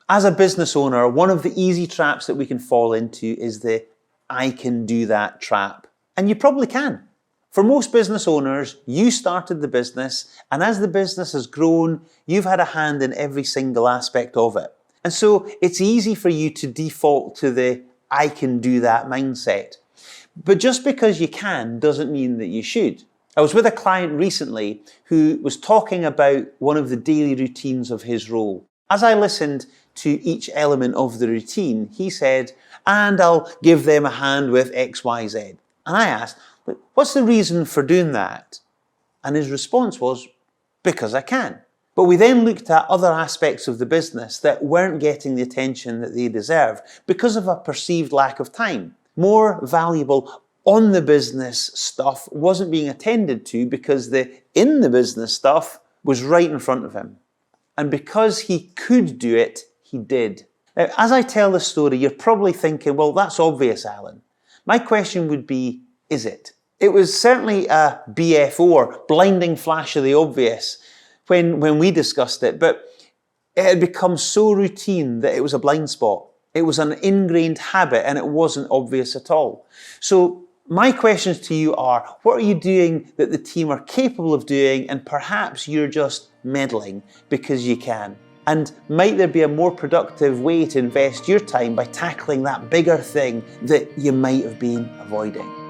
As a business owner, one of the easy traps that we can fall into is the "I can do that" trap. And you probably can. For most business owners, you started the business, and as the business has grown, you've had a hand in every single aspect of it. And so it's easy for you to default to the "I can do that" mindset. But just because you can doesn't mean that you should. I was with a client recently who was talking about one of the daily routines of his role. As I listened to each element of the routine, he said, "And I'll give them a hand with X, Y, Z." And I asked, "But what's the reason for doing that?" And his response was, "Because I can." But we then looked at other aspects of the business that weren't getting the attention that they deserve because of a perceived lack of time. More valuable on the business stuff wasn't being attended to because the in the business stuff was right in front of him. And because he could do it, he did. Now, as I tell this story, you're probably thinking, well, that's obvious, Alan. My question would be, is it? It was certainly a BFO, or blinding flash of the obvious, when we discussed it, but it had become so routine that it was a blind spot. It was an ingrained habit and it wasn't obvious at all. So my questions to you are, what are you doing that the team are capable of doing and perhaps you're just meddling because you can? And might there be a more productive way to invest your time by tackling that bigger thing that you might have been avoiding?